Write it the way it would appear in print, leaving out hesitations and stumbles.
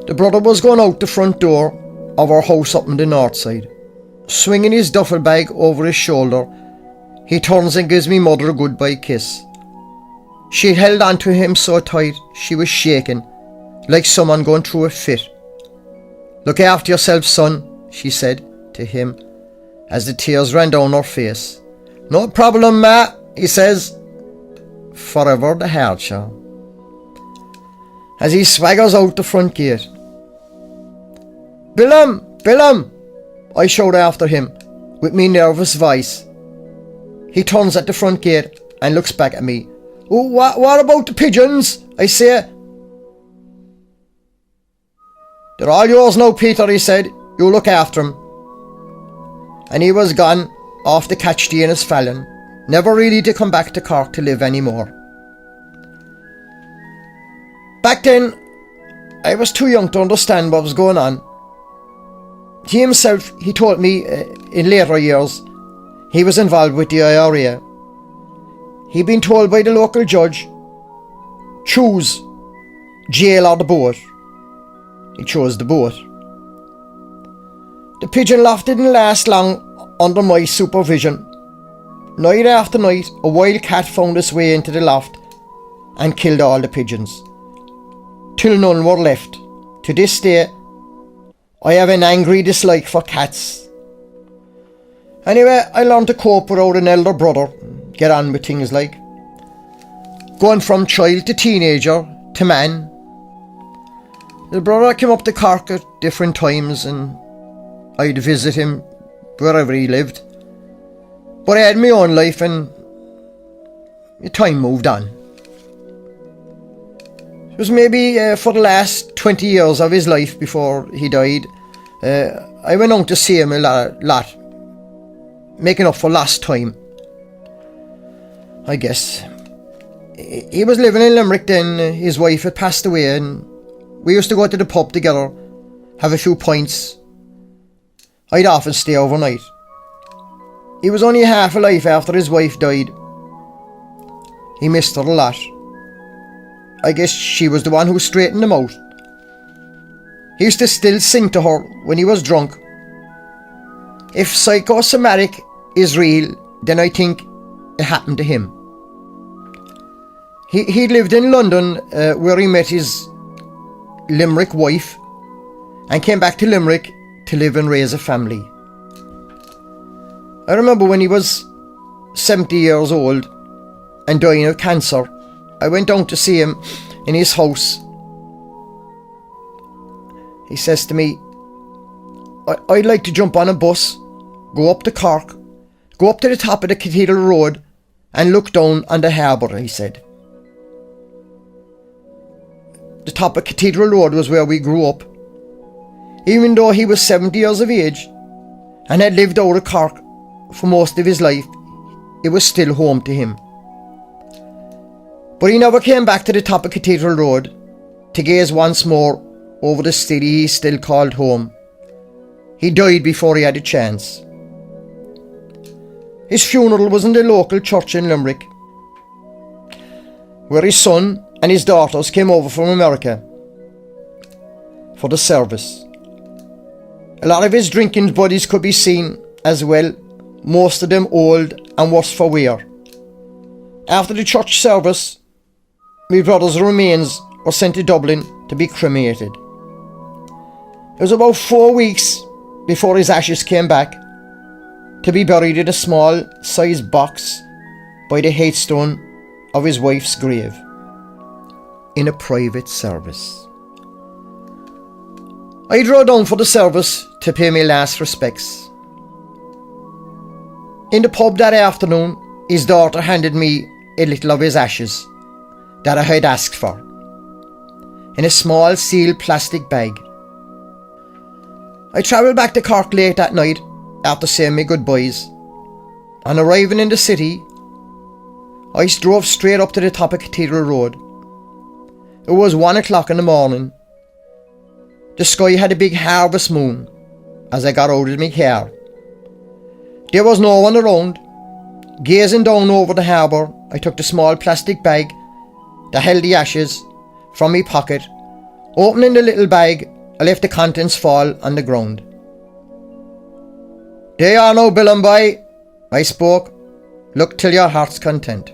The brother was going out the front door of our house up in the north side. Swinging his duffel bag over his shoulder, he turns and gives me mother a goodbye kiss. She held on to him so tight she was shaking, like someone going through a fit. "Look after yourself, son," she said to him as the tears ran down her face. "No problem, ma," he says. Forever the Hardshell. As he swaggers out the front gate. "Willem! Willem!" I shout after him with me nervous voice. He turns at the front gate and looks back at me. "Oh, what about the pigeons?" I say. "They're all yours now, Peter," he said. "You look after them." And he was gone off to catch the Innisfallen, never really to come back to Cork to live anymore. Back then, I was too young to understand what was going on. He himself, he told me in later years, he was involved with the IRA. He'd been told by the local judge, choose jail or the boat. He chose the boat. The pigeon loft didn't last long under my supervision. Night after night, a wild cat found its way into the loft and killed all the pigeons, till none were left. To this day, I have an angry dislike for cats. Anyway, I learned to cope without an elder brother, get on with things like going from child to teenager to man. The brother came up to Cork at different times and I'd visit him wherever he lived. But I had my own life and time moved on. It was maybe for the last 20 years of his life before he died. I went out to see him a lot, making up for lost time, I guess. He was living in Limerick then. His wife had passed away and we used to go to the pub together, have a few pints. I'd often stay overnight. He was only half alive after his wife died. He missed her a lot. I guess she was the one who straightened him out. He used to still sing to her when he was drunk. If psychosomatic is real, then I think it happened to him. He lived in London where he met his Limerick wife and came back to Limerick to live and raise a family. I remember when he was 70 years old and dying of cancer, I went down to see him in his house. He says to me, "I'd like to jump on a bus, go up to Cork, go up to the top of the Cathedral Road and look down on the harbour," he said. The top of Cathedral Road was where we grew up. Even though he was 70 years of age and had lived out of Cork for most of his life, it was still home to him. But he never came back to the top of Cathedral Road to gaze once more over the city he still called home. He died before he had a chance. His funeral was in the local church in Limerick, where his son and his daughters came over from America for the service. A lot of his drinking buddies could be seen as well, most of them old and worse for wear. After the church service, my brother's remains were sent to Dublin to be cremated. It was about 4 weeks before his ashes came back to be buried in a small sized box by the headstone of his wife's grave in a private service. I drove down for the service to pay my last respects. In the pub that afternoon, his daughter handed me a little of his ashes that I had asked for, in a small sealed plastic bag. I travelled back to Cork late that night after saying my goodbyes. On arriving in the city, I drove straight up to the top of Cathedral Road. It was 1 o'clock in the morning. The sky had a big harvest moon as I got out of my car. There was no one around. Gazing down over the harbour, I took the small plastic bag that held the ashes from my pocket. Opening the little bag, I left the contents fall on the ground. "There you are now, Bill and boy," I spoke. "Look till your heart's content."